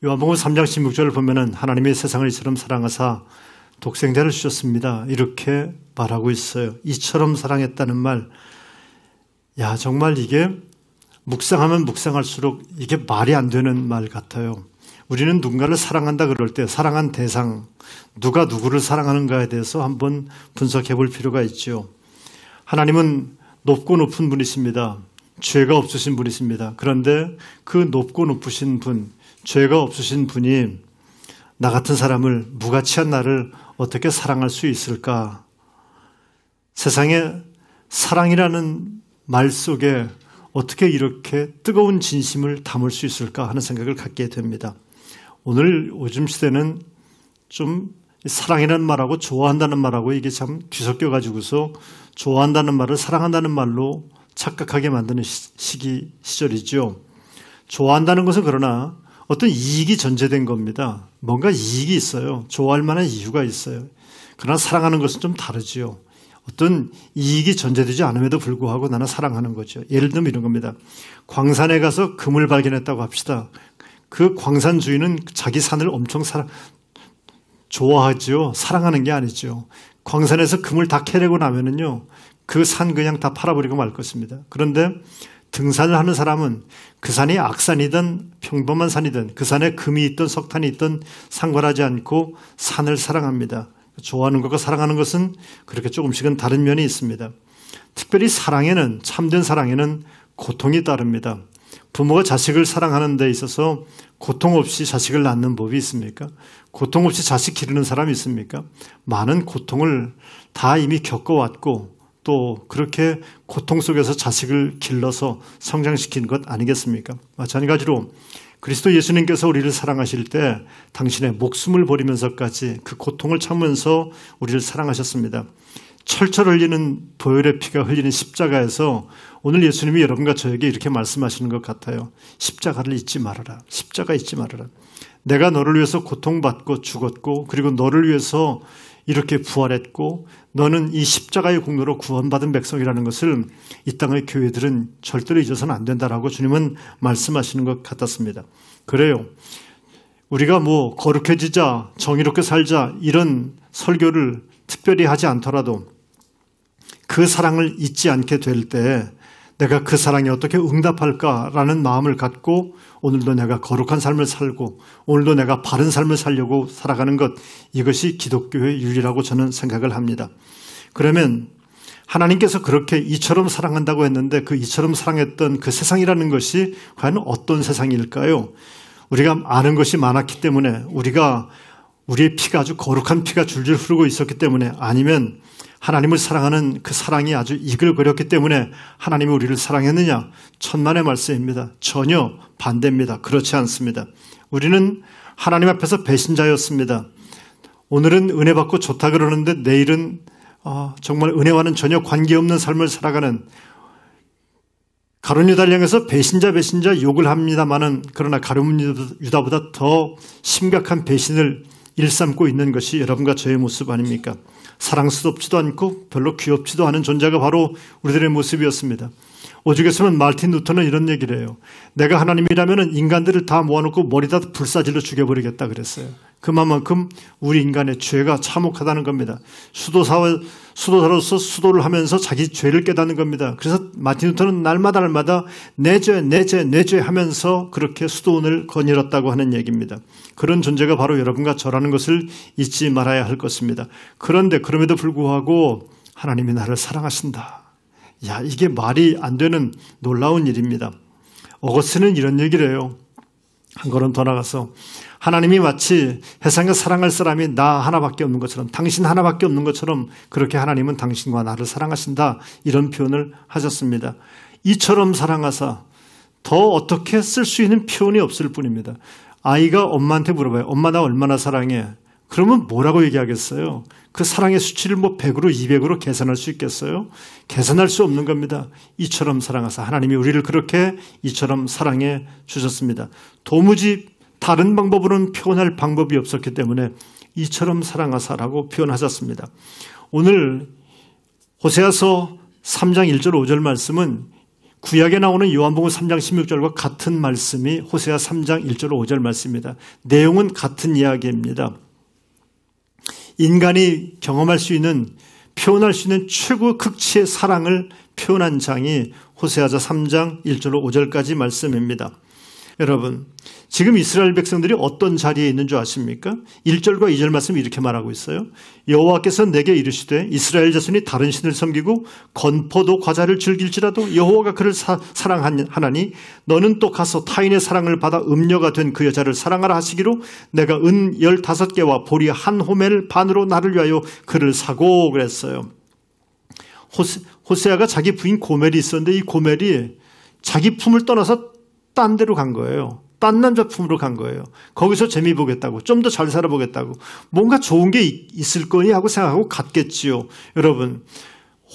요한복음 3장 16절을 보면은 하나님이 세상을 이처럼 사랑하사 독생자를 주셨습니다. 이렇게 말하고 있어요. 이처럼 사랑했다는 말. 야, 정말 이게 묵상하면 묵상할수록 이게 말이 안 되는 말 같아요. 우리는 누군가를 사랑한다 그럴 때 사랑한 대상, 누가 누구를 사랑하는가에 대해서 한번 분석해 볼 필요가 있죠. 하나님은 높고 높은 분이십니다. 죄가 없으신 분이십니다. 그런데 그 높고 높으신 분, 죄가 없으신 분이 나 같은 사람을, 무가치한 나를 어떻게 사랑할 수 있을까? 세상에 사랑이라는 말 속에 어떻게 이렇게 뜨거운 진심을 담을 수 있을까 하는 생각을 갖게 됩니다. 오늘 요즘 시대는 좀 사랑이라는 말하고 좋아한다는 말하고 이게 참 뒤섞여 가지고서 좋아한다는 말을 사랑한다는 말로 착각하게 만드는 시절이죠. 좋아한다는 것은 그러나 어떤 이익이 전제된 겁니다. 뭔가 이익이 있어요. 좋아할 만한 이유가 있어요. 그러나 사랑하는 것은 좀 다르지요. 어떤 이익이 전제되지 않음에도 불구하고 나는 사랑하는 거죠. 예를 들면 이런 겁니다. 광산에 가서 금을 발견했다고 합시다. 그 광산 주인은 자기 산을 엄청 좋아하죠. 사랑하는 게 아니죠. 광산에서 금을 다 캐내고 나면은요, 그 산 그냥 다 팔아버리고 말 것입니다. 그런데 등산을 하는 사람은 그 산이 악산이든 평범한 산이든 그 산에 금이 있든 석탄이 있든 상관하지 않고 산을 사랑합니다. 좋아하는 것과 사랑하는 것은 그렇게 조금씩은 다른 면이 있습니다. 특별히 사랑에는, 참된 사랑에는 고통이 따릅니다. 부모가 자식을 사랑하는 데 있어서 고통 없이 자식을 낳는 법이 있습니까? 고통 없이 자식 기르는 사람이 있습니까? 많은 고통을 다 이미 겪어왔고 또 그렇게 고통 속에서 자식을 길러서 성장시킨 것 아니겠습니까? 마찬가지로 그리스도 예수님께서 우리를 사랑하실 때 당신의 목숨을 버리면서까지 그 고통을 참으면서 우리를 사랑하셨습니다. 철철 흘리는 보혈의 피가 흘리는 십자가에서 오늘 예수님이 여러분과 저에게 이렇게 말씀하시는 것 같아요. 십자가를 잊지 말아라. 십자가 잊지 말아라. 내가 너를 위해서 고통받고 죽었고 그리고 너를 위해서 이렇게 부활했고 너는 이 십자가의 공로로 구원받은 백성이라는 것을 이 땅의 교회들은 절대로 잊어서는 안 된다라고 주님은 말씀하시는 것 같았습니다. 그래요. 우리가 거룩해지자, 정의롭게 살자 이런 설교를 특별히 하지 않더라도 그 사랑을 잊지 않게 될 때 내가 그 사랑에 어떻게 응답할까라는 마음을 갖고 오늘도 내가 거룩한 삶을 살고 오늘도 내가 바른 삶을 살려고 살아가는 것, 이것이 기독교의 윤리라고 저는 생각을 합니다. 그러면 하나님께서 그렇게 이처럼 사랑한다고 했는데 그 이처럼 사랑했던 그 세상이라는 것이 과연 어떤 세상일까요? 우리가 아는 것이 많았기 때문에 우리의 피가 아주 거룩한 피가 줄줄 흐르고 있었기 때문에 아니면 하나님을 사랑하는 그 사랑이 아주 이글거렸기 때문에 하나님이 우리를 사랑했느냐? 천만의 말씀입니다. 전혀 반대입니다. 그렇지 않습니다. 우리는 하나님 앞에서 배신자였습니다. 오늘은 은혜 받고 좋다 그러는데 내일은 정말 은혜와는 전혀 관계없는 삶을 살아가는 가룟 유다를 향해서 배신자 욕을 합니다마는 그러나 가룟 유다보다 더 심각한 배신을 일삼고 있는 것이 여러분과 저의 모습 아닙니까? 사랑스럽지도 않고 별로 귀엽지도 않은 존재가 바로 우리들의 모습이었습니다. 오죽했으면 마르틴 루터는 이런 얘기를 해요. 내가 하나님이라면 인간들을 다 모아놓고 머리다 불사질러 죽여버리겠다 그랬어요. 그만큼 우리 인간의 죄가 참혹하다는 겁니다. 수도사로서 수도를 하면서 자기 죄를 깨닫는 겁니다. 그래서 마르틴 루터는 날마다 내 죄 하면서 그렇게 수도원을 거닐었다고 하는 얘기입니다. 그런 존재가 바로 여러분과 저라는 것을 잊지 말아야 할 것입니다. 그런데 그럼에도 불구하고 하나님이 나를 사랑하신다. 야, 이게 말이 안 되는 놀라운 일입니다. 어거스틴은 이런 얘기를 해요. 한 걸음 더 나가서 하나님이 마치 세상에 사랑할 사람이 나 하나밖에 없는 것처럼, 당신 하나밖에 없는 것처럼 그렇게 하나님은 당신과 나를 사랑하신다, 이런 표현을 하셨습니다. 이처럼 사랑하사, 더 어떻게 쓸 수 있는 표현이 없을 뿐입니다. 아이가 엄마한테 물어봐요. 엄마 나 얼마나 사랑해? 그러면 뭐라고 얘기하겠어요? 그 사랑의 수치를 100으로 200으로 계산할 수 있겠어요? 계산할 수 없는 겁니다. 이처럼 사랑하사, 하나님이 우리를 그렇게 이처럼 사랑해 주셨습니다. 도무지 다른 방법으로는 표현할 방법이 없었기 때문에 이처럼 사랑하사라고 표현하셨습니다. 오늘 호세아서 3장 1절 5절 말씀은 구약에 나오는 요한복음 3장 16절과 같은 말씀이 호세아 3장 1절 5절 말씀입니다. 내용은 같은 이야기입니다. 인간이 경험할 수 있는, 표현할 수 있는 최고 극치의 사랑을 표현한 장이 호세아서 3장 1절로 5절까지 말씀입니다. 여러분, 지금 이스라엘 백성들이 어떤 자리에 있는 줄 아십니까? 1절과 2절 말씀이 이렇게 말하고 있어요. 여호와께서 내게 이르시되 이스라엘 자손이 다른 신을 섬기고 건포도 과자를 즐길지라도 여호와가 그를 사랑하나니 너는 또 가서 타인의 사랑을 받아 음녀가 된 그 여자를 사랑하라 하시기로 내가 은 15개와 보리 한 호멜 반으로 나를 위하여 그를 사고 그랬어요. 호세아가 자기 부인 고멜이 있었는데 이 고멜이 자기 품을 떠나서 딴 데로 간 거예요. 딴 남자 품으로 간 거예요. 거기서 재미 보겠다고, 좀 더 잘 살아보겠다고, 뭔가 좋은 게 있을 거니 하고 생각하고 갔겠지요. 여러분,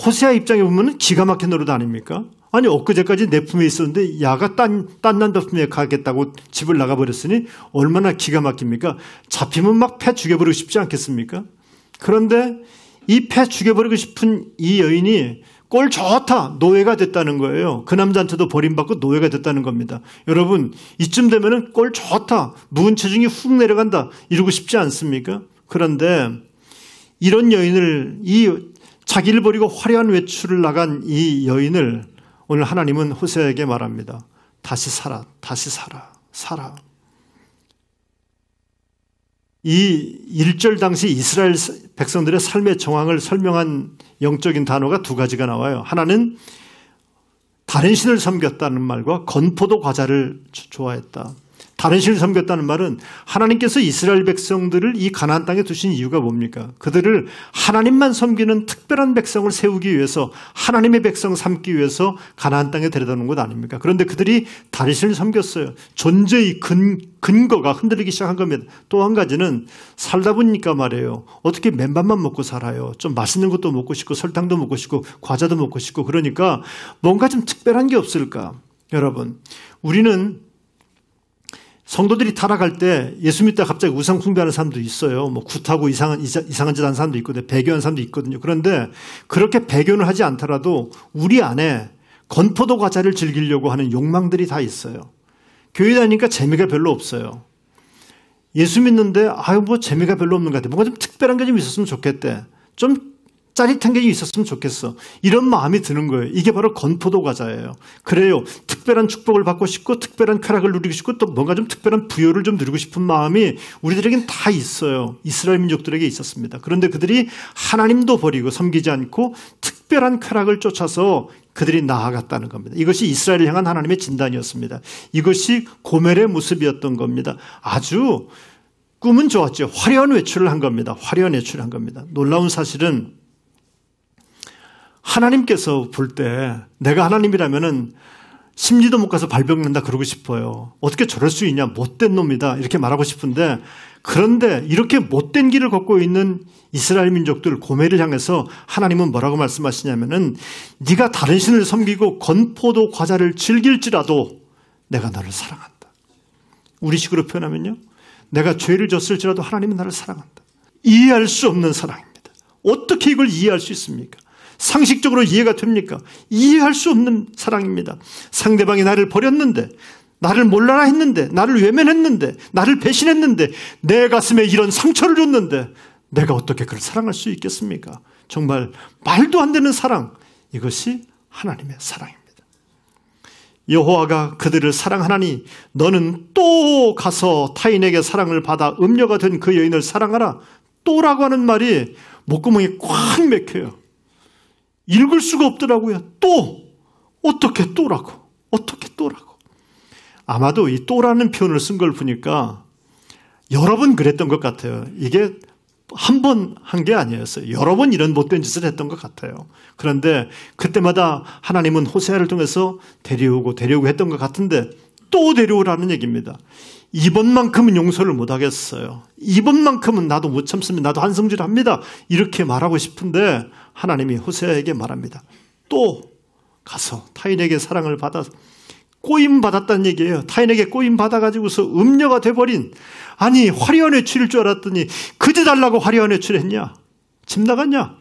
호세아 입장에 보면 기가 막힌 노릇 아닙니까? 아니, 엊그제까지 내 품에 있었는데 야가 딴 남자 품에 가겠다고 집을 나가버렸으니 얼마나 기가 막힙니까? 잡히면 막 패 죽여버리고 싶지 않겠습니까? 그런데 이 패 죽여버리고 싶은 이 여인이 꼴 좋다, 노예가 됐다는 거예요. 그 남자한테도 버림받고 노예가 됐다는 겁니다. 여러분, 이쯤 되면은 꼴 좋다, 무은 체중이 훅 내려간다 이러고 싶지 않습니까? 그런데 이런 여인을, 이 자기를 버리고 화려한 외출을 나간 이 여인을 오늘 하나님은 호세아에게 말합니다. 다시 살아, 다시 살아, 살아. 이 1절 당시 이스라엘 백성들의 삶의 정황을 설명한 영적인 단어가 두 가지가 나와요. 하나는 다른 신을 섬겼다는 말과 건포도 과자를 좋아했다. 다른 신을 섬겼다는 말은 하나님께서 이스라엘 백성들을 이 가나안 땅에 두신 이유가 뭡니까? 그들을 하나님만 섬기는 특별한 백성을 세우기 위해서, 하나님의 백성 삼기 위해서 가나안 땅에 데려다 놓은 것 아닙니까? 그런데 그들이 다른 신을 섬겼어요. 존재의 근거가 흔들리기 시작한 겁니다. 또 한 가지는 살다 보니까 말이에요. 어떻게 맨밥만 먹고 살아요. 좀 맛있는 것도 먹고 싶고 설탕도 먹고 싶고 과자도 먹고 싶고, 그러니까 뭔가 좀 특별한 게 없을까? 여러분, 우리는 성도들이 타락할 때 예수 믿다가 갑자기 우상 숭배하는 사람도 있어요. 뭐 굿하고 이상한 짓 하는 사람도 있거든요. 배교하는 사람도 있거든요. 그런데 그렇게 배교는 하지 않더라도 우리 안에 건포도 과자를 즐기려고 하는 욕망들이 다 있어요. 교회 다니니까 재미가 별로 없어요. 예수 믿는데 뭐 재미가 별로 없는 것 같아. 뭔가 좀 특별한 게 좀 있었으면 좋겠대. 좀 짜릿한 게 있었으면 좋겠어. 이런 마음이 드는 거예요. 이게 바로 건포도 과자예요. 그래요. 특별한 축복을 받고 싶고 특별한 쾌락을 누리고 싶고 또 뭔가 좀 특별한 부여를 좀 누리고 싶은 마음이 우리들에겐 다 있어요. 이스라엘 민족들에게 있었습니다. 그런데 그들이 하나님도 버리고 섬기지 않고 특별한 쾌락을 쫓아서 그들이 나아갔다는 겁니다. 이것이 이스라엘을 향한 하나님의 진단이었습니다. 이것이 고멜의 모습이었던 겁니다. 아주 꿈은 좋았죠. 화려한 외출을 한 겁니다. 화려한 외출을 한 겁니다. 놀라운 사실은 하나님께서 볼 때 내가 하나님이라면은 심리도 못 가서 발병난다 그러고 싶어요. 어떻게 저럴 수 있냐, 못된 놈이다 이렇게 말하고 싶은데, 그런데 이렇게 못된 길을 걷고 있는 이스라엘 민족들 고멜을 향해서 하나님은 뭐라고 말씀하시냐면은 네가 다른 신을 섬기고 건포도 과자를 즐길지라도 내가 너를 사랑한다. 우리식으로 표현하면요, 내가 죄를 졌을지라도 하나님은 나를 사랑한다. 이해할 수 없는 사랑입니다. 어떻게 이걸 이해할 수 있습니까? 상식적으로 이해가 됩니까? 이해할 수 없는 사랑입니다. 상대방이 나를 버렸는데, 나를 몰라라 했는데, 나를 외면했는데, 나를 배신했는데, 내 가슴에 이런 상처를 줬는데 내가 어떻게 그를 사랑할 수 있겠습니까? 정말 말도 안 되는 사랑, 이것이 하나님의 사랑입니다. 여호와가 그들을 사랑하나니 너는 또 가서 타인에게 사랑을 받아 음녀가 된 그 여인을 사랑하라. 또라고 하는 말이 목구멍에 꽉 맥혀요. 읽을 수가 없더라고요. 또! 어떻게 또라고? 어떻게 또라고? 아마도 이 또라는 표현을 쓴 걸 보니까 여러 번 그랬던 것 같아요. 이게 한 번 한 게 아니었어요. 여러 번 이런 못된 짓을 했던 것 같아요. 그런데 그때마다 하나님은 호세아를 통해서 데려오고 했던 것 같은데 또 데려오라는 얘기입니다. 이번만큼은 용서를 못 하겠어요. 이번만큼은 나도 못 참습니다. 나도 한성질합니다. 이렇게 말하고 싶은데 하나님이 호세아에게 말합니다. 또 가서 타인에게 사랑을 받아 꼬임 받았다는 얘기예요. 타인에게 꼬임 받아가지고서 음녀가 돼버린, 아니 화려한 외출일 줄 알았더니 그지 달라고 화려한 외출했냐? 집 나갔냐?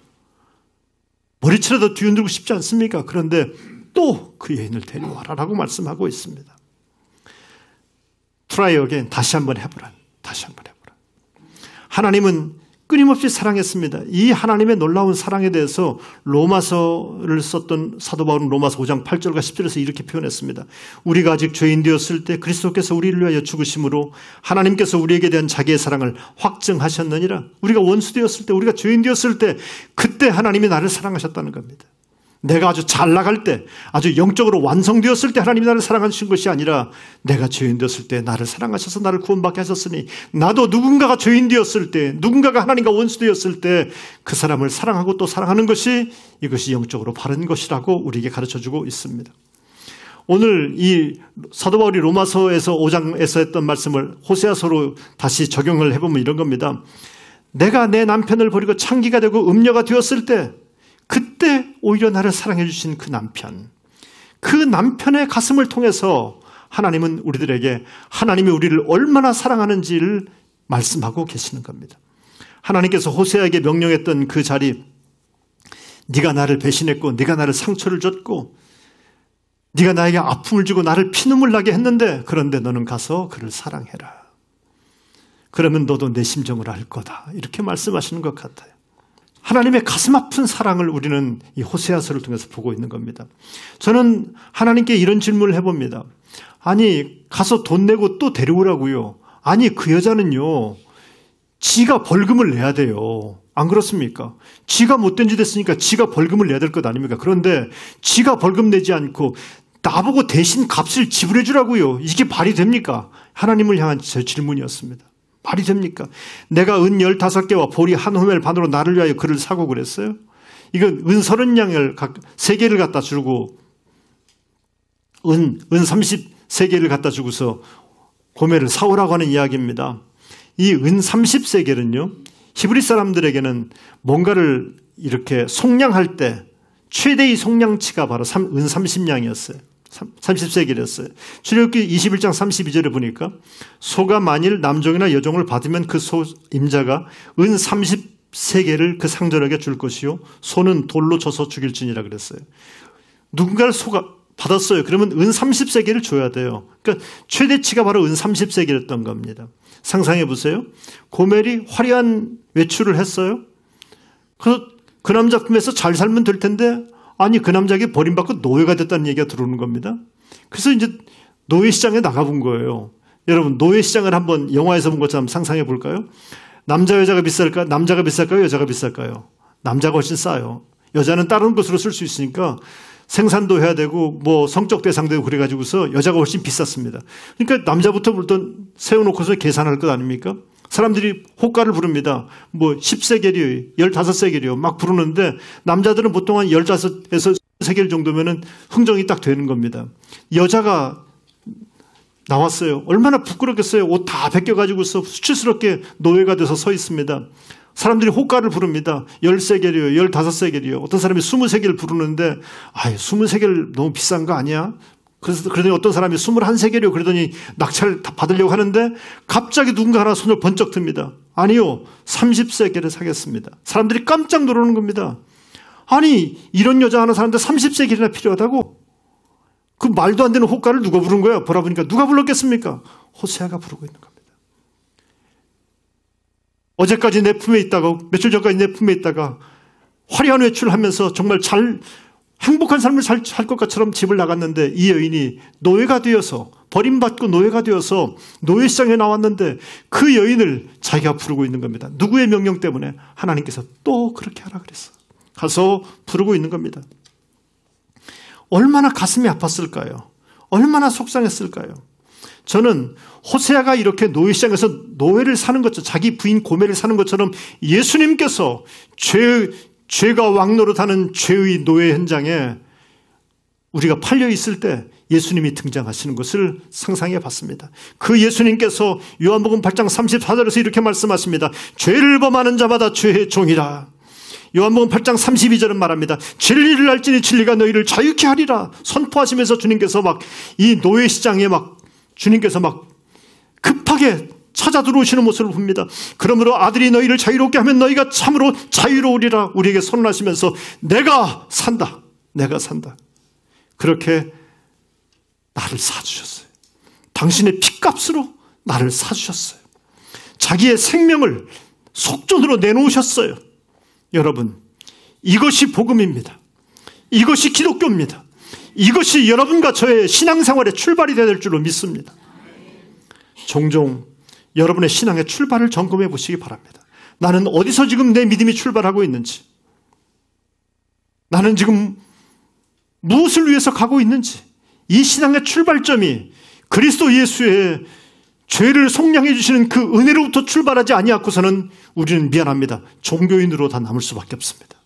머리채라도 뒤흔들고 싶지 않습니까? 그런데 또 그 여인을 데려와라라고 말씀하고 있습니다. Try again. 다시 한번 해보라. 다시 한번 해보라. 하나님은 끊임없이 사랑했습니다. 이 하나님의 놀라운 사랑에 대해서 로마서를 썼던 사도 바울은 로마서 5장 8절과 10절에서 이렇게 표현했습니다. 우리가 아직 죄인 되었을 때 그리스도께서 우리를 위하여 죽으심으로 하나님께서 우리에게 대한 자기의 사랑을 확증하셨느니라. 우리가 원수 되었을 때, 우리가 죄인 되었을 때 그때 하나님이 나를 사랑하셨다는 겁니다. 내가 아주 잘 나갈 때, 아주 영적으로 완성되었을 때 하나님이 나를 사랑하신 것이 아니라 내가 죄인 되었을 때 나를 사랑하셔서 나를 구원받게 하셨으니 나도 누군가가 죄인 되었을 때, 누군가가 하나님과 원수 되었을 때 그 사람을 사랑하고 또 사랑하는 것이 이것이 영적으로 바른 것이라고 우리에게 가르쳐주고 있습니다. 오늘 이 사도 바울이 로마서에서 5장에서 했던 말씀을 호세아서로 다시 적용을 해보면 이런 겁니다. 내가 내 남편을 버리고 창기가 되고 음녀가 되었을 때 그때 오히려 나를 사랑해 주신 그 남편의 가슴을 통해서 하나님은 우리들에게 하나님이 우리를 얼마나 사랑하는지를 말씀하고 계시는 겁니다. 하나님께서 호세아에게 명령했던 그 자리, 네가 나를 배신했고 네가 나를 상처를 줬고 네가 나에게 아픔을 주고 나를 피눈물 나게 했는데 그런데 너는 가서 그를 사랑해라. 그러면 너도 내 심정을 알 거다. 이렇게 말씀하시는 것 같아요. 하나님의 가슴 아픈 사랑을 우리는 이 호세아서를 통해서 보고 있는 겁니다. 저는 하나님께 이런 질문을 해봅니다. 아니 가서 돈 내고 또 데려오라고요. 아니 그 여자는요 지가 벌금을 내야 돼요. 안 그렇습니까? 지가 못된 짓 했으니까 지가 벌금을 내야 될 것 아닙니까? 그런데 지가 벌금 내지 않고 나보고 대신 값을 지불해 주라고요. 이게 말이 됩니까? 하나님을 향한 제 질문이었습니다. 말이 됩니까? 내가 은 15개와 보리 한 호멜 반으로 나를 위하여 그를 사고 그랬어요? 이건 은 30냥을 3개를 갖다 주고 은 33개를 갖다 주고서 고멜을 사오라고 하는 이야기입니다. 이 은 30세겔은요 히브리 사람들에게는 뭔가를 이렇게 속량할 때 최대의 속량치가 바로 은 30냥이었어요. 30세겔이었어요. 출애굽기 21장 32절에 보니까 소가 만일 남종이나 여종을 받으면 그 소 임자가 은 30세겔을 그 상전에게 줄 것이요 소는 돌로 쳐서 죽일지니라 그랬어요. 누군가를 소가 받았어요. 그러면 은 30세겔을 줘야 돼요. 그러니까 최대치가 바로 은 30세겔이었던 겁니다. 상상해 보세요. 고멜이 화려한 외출을 했어요. 그 남자 품에서 잘 살면 될 텐데 아니 그 남자에게 버림받고 노예가 됐다는 얘기가 들어오는 겁니다. 그래서 이제 노예 시장에 나가본 거예요. 여러분 노예 시장을 한번 영화에서 본 것처럼 상상해 볼까요? 남자 여자가 비쌀까? 남자가 비쌀까요? 여자가 비쌀까요? 남자가 훨씬 싸요. 여자는 다른 것으로 쓸 수 있으니까 생산도 해야 되고 뭐 성적 대상도 되고 그래가지고서 여자가 훨씬 비쌌습니다. 그러니까 남자부터 일단 세워놓고서 계산할 것 아닙니까? 사람들이 호가를 부릅니다. 뭐 10세겔이요, 15세겔이요 막 부르는데 남자들은 보통 한 15에서 10세겔 정도면은 흥정이 딱 되는 겁니다. 여자가 나왔어요. 얼마나 부끄럽겠어요. 옷 다 벗겨가지고서 수치스럽게 노예가 돼서 서 있습니다. 사람들이 호가를 부릅니다. 10세겔이요, 15세겔이요. 어떤 사람이 20세겔 부르는데 20세겔 너무 비싼 거 아니야? 그러더니 어떤 사람이 21세겔이요. 그러더니 낙찰 다 받으려고 하는데 갑자기 누군가 하나 손을 번쩍 듭니다. 아니요. 30세겔에 사겠습니다. 사람들이 깜짝 놀라는 겁니다. 아니 이런 여자 하나 사는데 30세겔이나 필요하다고? 그 말도 안 되는 호가를 누가 부른 거야? 보라 보니까 누가 불렀겠습니까? 호세아가 부르고 있는 겁니다. 어제까지 내 품에 있다가 며칠 전까지 내 품에 있다가 화려한 외출을 하면서 정말 행복한 삶을 살 것 것처럼 집을 나갔는데 이 여인이 노예가 되어서 버림받고 노예가 되어서 노예시장에 나왔는데 그 여인을 자기가 부르고 있는 겁니다. 누구의 명령 때문에? 하나님께서 또 그렇게 하라 그랬어. 가서 부르고 있는 겁니다. 얼마나 가슴이 아팠을까요? 얼마나 속상했을까요? 저는 호세아가 이렇게 노예시장에서 노예를 사는 것처럼 자기 부인 고멜을 사는 것처럼 예수님께서 죄가 왕노릇하는 죄의 노예 현장에 우리가 팔려 있을 때 예수님이 등장하시는 것을 상상해 봤습니다. 그 예수님께서 요한복음 8장 34절에서 이렇게 말씀하십니다. 죄를 범하는 자마다 죄의 종이라. 요한복음 8장 32절은 말합니다. 진리를 알지니 진리가 너희를 자유케 하리라. 선포하시면서 주님께서 막 이 노예 시장에 막 주님께서 막 급하게 찾아 들어오시는 모습을 봅니다. 그러므로 아들이 너희를 자유롭게 하면 너희가 참으로 자유로우리라 우리에게 선언하시면서 내가 산다. 내가 산다. 그렇게 나를 사주셨어요. 당신의 핏값으로 나를 사주셨어요. 자기의 생명을 속전으로 내놓으셨어요. 여러분, 이것이 복음입니다. 이것이 기독교입니다. 이것이 여러분과 저의 신앙생활의 출발이 되야 될 줄로 믿습니다. 종종 여러분의 신앙의 출발을 점검해 보시기 바랍니다. 나는 어디서 지금 내 믿음이 출발하고 있는지, 나는 지금 무엇을 위해서 가고 있는지, 이 신앙의 출발점이 그리스도 예수의 죄를 속량해 주시는 그 은혜로부터 출발하지 아니하고서는 우리는 미안합니다. 종교인으로 다 남을 수밖에 없습니다.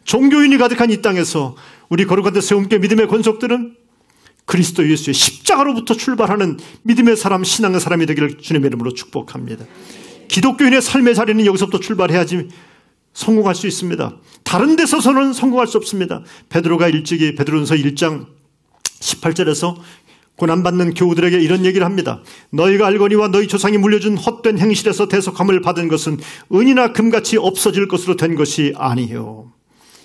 종교인이 가득한 이 땅에서 우리 거룩한 세움교회 믿음의 권속들은 그리스도 예수의 십자가로부터 출발하는 믿음의 사람, 신앙의 사람이 되기를 주님의 이름으로 축복합니다. 기독교인의 삶의 자리는 여기서부터 출발해야지 성공할 수 있습니다. 다른 데서는 성공할 수 없습니다. 베드로가 일찍이 베드로전서 1장 18절에서 고난받는 교우들에게 이런 얘기를 합니다. 너희가 알거니와 너희 조상이 물려준 헛된 행실에서 대속함을 받은 것은 은이나 금같이 없어질 것으로 된 것이 아니요.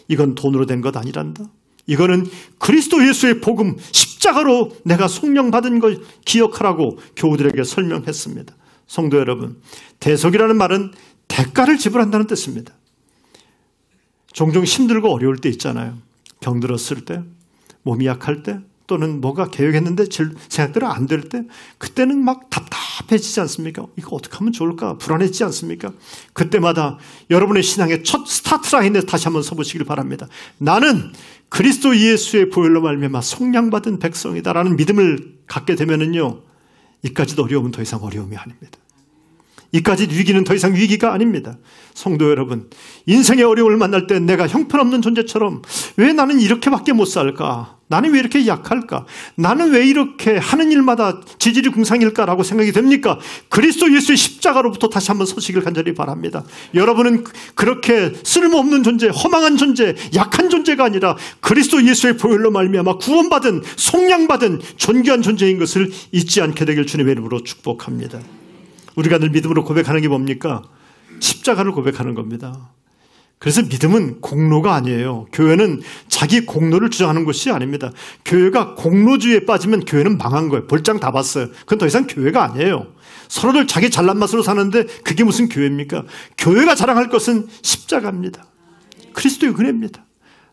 이건 돈으로 된 것 아니란다. 이거는 그리스도 예수의 복음, 십자가로 내가 속량받은 걸 기억하라고 교우들에게 설명했습니다. 성도 여러분, 대속이라는 말은 대가를 지불한다는 뜻입니다. 종종 힘들고 어려울 때 있잖아요. 병들었을 때, 몸이 약할 때, 또는 뭐가 계획했는데 생각대로 안 될 때, 그때는 막 답답해지지 않습니까? 이거 어떻게 하면 좋을까? 불안해지지 않습니까? 그때마다 여러분의 신앙의 첫 스타트 라인에 다시 한번 서보시길 바랍니다. 나는 그리스도 예수의 보혈로 말미암아 속량받은 백성이다라는 믿음을 갖게 되면은요, 이까지도 어려움은 더 이상 어려움이 아닙니다. 이까지 위기는 더 이상 위기가 아닙니다. 성도 여러분, 인생의 어려움을 만날 때 내가 형편없는 존재처럼 왜 나는 이렇게밖에 못 살까? 나는 왜 이렇게 약할까? 나는 왜 이렇게 하는 일마다 지질이 궁상일까라고 생각이 됩니까? 그리스도 예수의 십자가로부터 다시 한번 서시길 간절히 바랍니다. 여러분은 그렇게 쓸모없는 존재, 허망한 존재, 약한 존재가 아니라 그리스도 예수의 보혈로 말미암아 구원받은, 속량받은 존귀한 존재인 것을 잊지 않게 되길 주님의 이름으로 축복합니다. 우리가 늘 믿음으로 고백하는 게 뭡니까? 십자가를 고백하는 겁니다. 그래서 믿음은 공로가 아니에요. 교회는 자기 공로를 주장하는 것이 아닙니다. 교회가 공로주의에 빠지면 교회는 망한 거예요. 볼장 다 봤어요. 그건 더 이상 교회가 아니에요. 서로들 자기 잘난 맛으로 사는데 그게 무슨 교회입니까? 교회가 자랑할 것은 십자가입니다. 그리스도의 은혜입니다.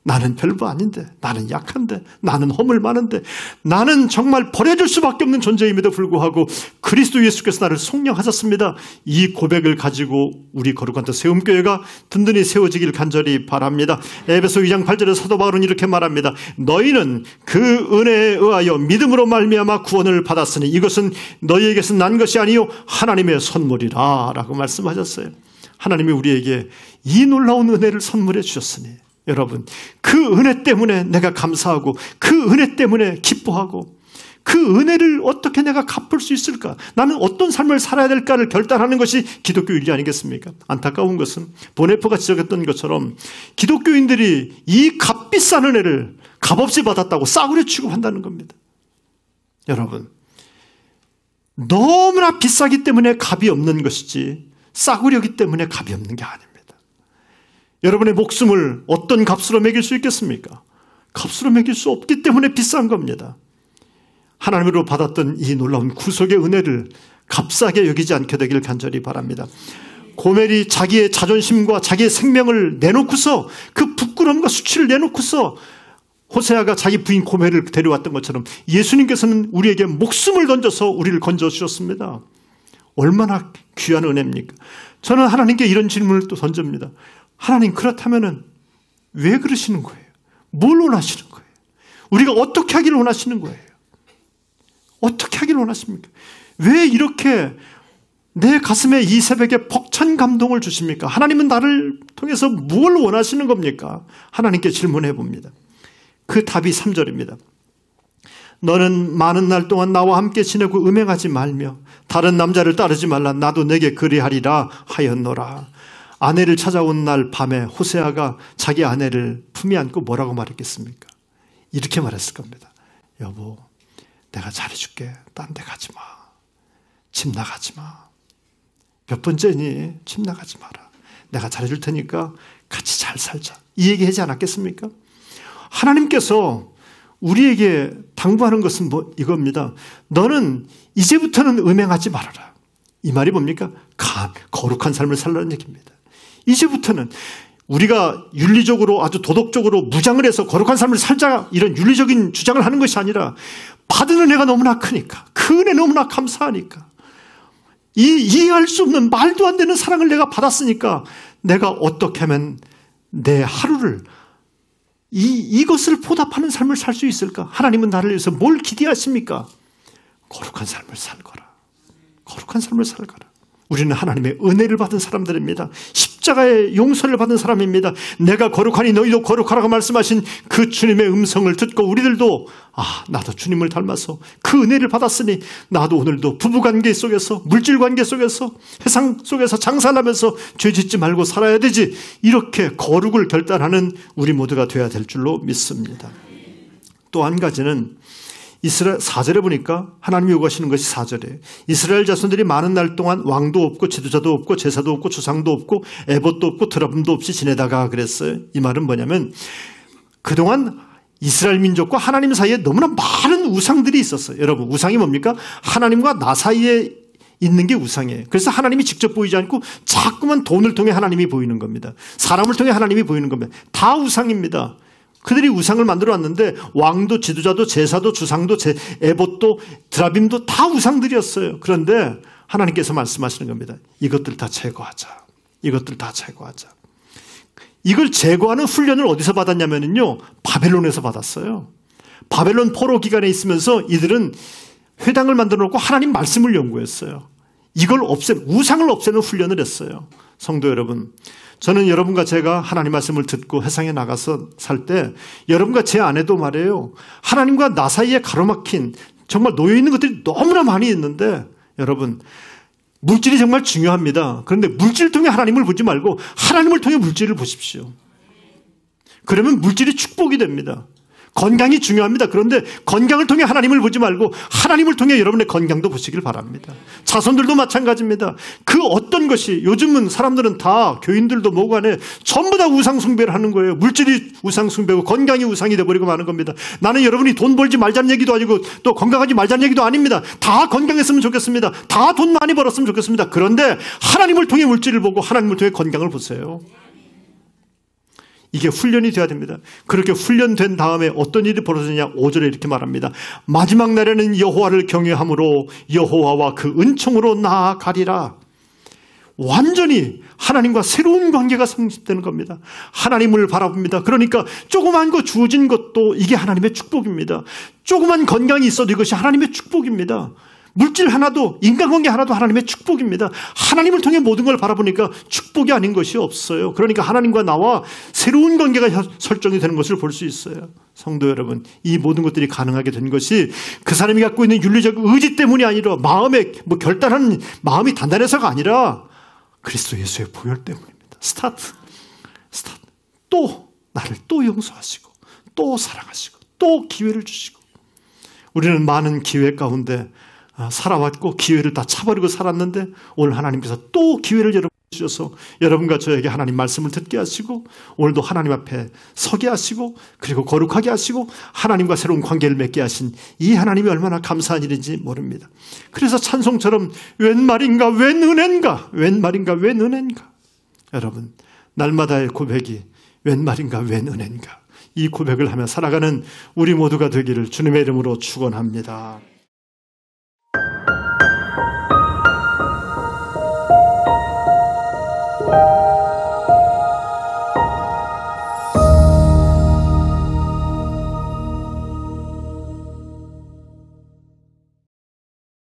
나는 별거 아닌데, 나는 약한데, 나는 허물 많은데, 나는 정말 버려질 수밖에 없는 존재임에도 불구하고 그리스도 예수께서 나를 속량하셨습니다. 이 고백을 가지고 우리 거룩한 세움교회가 든든히 세워지길 간절히 바랍니다. 에베소 2장 8절에 사도 바울은 이렇게 말합니다. 너희는 그 은혜에 의하여 믿음으로 말미암아 구원을 받았으니 이것은 너희에게서 난 것이 아니요 하나님의 선물이라 라고 말씀하셨어요. 하나님이 우리에게 이 놀라운 은혜를 선물해 주셨으니 여러분, 그 은혜 때문에 내가 감사하고 그 은혜 때문에 기뻐하고 그 은혜를 어떻게 내가 갚을 수 있을까? 나는 어떤 삶을 살아야 될까를 결단하는 것이 기독교 일이 아니겠습니까? 안타까운 것은 보네포가 지적했던 것처럼 기독교인들이 이 값비싼 은혜를 값없이 받았다고 싸구려 취급한다는 겁니다. 여러분, 너무나 비싸기 때문에 값이 없는 것이지 싸구려기 때문에 값이 없는 게 아닙니다. 여러분의 목숨을 어떤 값으로 매길 수 있겠습니까? 값으로 매길 수 없기 때문에 비싼 겁니다. 하나님으로 받았던 이 놀라운 구속의 은혜를 값싸게 여기지 않게 되길 간절히 바랍니다. 고멜이 자기의 자존심과 자기의 생명을 내놓고서 그 부끄러움과 수치를 내놓고서 호세아가 자기 부인 고멜을 데려왔던 것처럼 예수님께서는 우리에게 목숨을 던져서 우리를 건져주셨습니다. 얼마나 귀한 은혜입니까? 저는 하나님께 이런 질문을 또 던집니다. 하나님, 그렇다면은 왜 그러시는 거예요? 뭘 원하시는 거예요? 우리가 어떻게 하기를 원하시는 거예요? 어떻게 하기를 원하십니까? 왜 이렇게 내 가슴에 이 새벽에 벅찬 감동을 주십니까? 하나님은 나를 통해서 뭘 원하시는 겁니까? 하나님께 질문해 봅니다. 그 답이 3절입니다. 너는 많은 날 동안 나와 함께 지내고 음행하지 말며 다른 남자를 따르지 말라. 나도 내게 그리하리라 하였노라. 아내를 찾아온 날 밤에 호세아가 자기 아내를 품에 안고 뭐라고 말했겠습니까? 이렇게 말했을 겁니다. 여보, 내가 잘해줄게. 딴 데 가지 마. 집 나가지 마. 몇 번째니? 집 나가지 마라. 내가 잘해줄 테니까 같이 잘 살자. 이 얘기 하지 않았겠습니까? 하나님께서 우리에게 당부하는 것은 이겁니다. 너는 이제부터는 음행하지 말아라. 이 말이 뭡니까? 거룩한 삶을 살라는 얘기입니다. 이제부터는 우리가 윤리적으로 아주 도덕적으로 무장을 해서 거룩한 삶을 살자 이런 윤리적인 주장을 하는 것이 아니라 받은 은혜가 너무나 크니까, 그 은혜 너무나 감사하니까, 이해할 수 없는 말도 안 되는 사랑을 내가 받았으니까 내가 어떻게 하면 내 하루를 이것을 보답하는 삶을 살 수 있을까? 하나님은 나를 위해서 뭘 기대하십니까? 거룩한 삶을 살거라. 거룩한 삶을 살거라. 우리는 하나님의 은혜를 받은 사람들입니다. 십자가의 용서를 받은 사람입니다. 내가 거룩하니 너희도 거룩하라고 말씀하신 그 주님의 음성을 듣고 우리들도 나도 주님을 닮아서 그 은혜를 받았으니 나도 오늘도 부부관계 속에서, 물질관계 속에서, 세상 속에서 장사를 하면서 죄짓지 말고 살아야 되지, 이렇게 거룩을 결단하는 우리 모두가 되어야 될 줄로 믿습니다. 또 한 가지는 이스라엘 4절에 보니까 하나님이 요구하시는 것이 4절이에요. 이스라엘 자손들이 많은 날 동안 왕도 없고 지도자도 없고 제사도 없고 주상도 없고 에봇도 없고 드라빔도 없이 지내다가 그랬어요. 이 말은 뭐냐면 그동안 이스라엘 민족과 하나님 사이에 너무나 많은 우상들이 있었어요. 여러분, 우상이 뭡니까? 하나님과 나 사이에 있는 게 우상이에요. 그래서 하나님이 직접 보이지 않고 자꾸만 돈을 통해 하나님이 보이는 겁니다. 사람을 통해 하나님이 보이는 겁니다. 다 우상입니다. 그들이 우상을 만들어 왔는데 왕도 지도자도 제사도 주상도 에봇도 드라빔도 다 우상들이었어요. 그런데 하나님께서 말씀하시는 겁니다. 이것들 다 제거하자. 이것들 다 제거하자. 이걸 제거하는 훈련을 어디서 받았냐면요, 바벨론에서 받았어요. 바벨론 포로 기간에 있으면서 이들은 회당을 만들어 놓고 하나님 말씀을 연구했어요. 이걸 우상을 없애는 훈련을 했어요. 성도 여러분, 저는 여러분과 제가 하나님 말씀을 듣고 세상에 나가서 살 때 여러분과 제 아내도 말이에요, 하나님과 나 사이에 가로막힌 정말 놓여있는 것들이 너무나 많이 있는데, 여러분, 물질이 정말 중요합니다. 그런데 물질을 통해 하나님을 보지 말고 하나님을 통해 물질을 보십시오. 그러면 물질이 축복이 됩니다. 건강이 중요합니다. 그런데 건강을 통해 하나님을 보지 말고 하나님을 통해 여러분의 건강도 보시길 바랍니다. 자손들도 마찬가지입니다. 그 어떤 것이, 요즘은 사람들은 다, 교인들도 뭐고 간에 전부 다 우상 숭배를 하는 거예요. 물질이 우상 숭배고 건강이 우상이 돼버리고 마는 겁니다. 나는 여러분이 돈 벌지 말자는 얘기도 아니고 또 건강하지 말자는 얘기도 아닙니다. 다 건강했으면 좋겠습니다. 다 돈 많이 벌었으면 좋겠습니다. 그런데 하나님을 통해 물질을 보고 하나님을 통해 건강을 보세요. 이게 훈련이 되어야 됩니다. 그렇게 훈련된 다음에 어떤 일이 벌어지냐, 5절에 이렇게 말합니다. 마지막 날에는 여호와를 경외함으로 여호와와 그 은총으로 나아가리라. 완전히 하나님과 새로운 관계가 성립되는 겁니다. 하나님을 바라봅니다. 그러니까 조그만 거 주어진 것도 이게 하나님의 축복입니다. 조그만 건강이 있어도 이것이 하나님의 축복입니다. 물질 하나도, 인간관계 하나도 하나님의 축복입니다. 하나님을 통해 모든 걸 바라보니까 축복이 아닌 것이 없어요. 그러니까 하나님과 나와 새로운 관계가 설정이 되는 것을 볼 수 있어요. 성도 여러분, 이 모든 것들이 가능하게 된 것이 그 사람이 갖고 있는 윤리적 의지 때문이 아니라, 마음에 결단하는 마음이 단단해서가 아니라 그리스도 예수의 보혈 때문입니다. 스타트. 또 나를 또 용서하시고 또 사랑하시고 또 기회를 주시고, 우리는 많은 기회 가운데 살아왔고 기회를 다 차버리고 살았는데 오늘 하나님께서 또 기회를 여러분 주셔서 여러분과 저에게 하나님 말씀을 듣게 하시고 오늘도 하나님 앞에 서게 하시고 그리고 거룩하게 하시고 하나님과 새로운 관계를 맺게 하신 이 하나님이 얼마나 감사한 일인지 모릅니다. 그래서 찬송처럼 웬 말인가 웬 은혜인가, 웬 말인가 웬 은혜인가. 여러분, 날마다의 고백이 웬 말인가 웬 은혜인가, 이 고백을 하며 살아가는 우리 모두가 되기를 주님의 이름으로 축원합니다.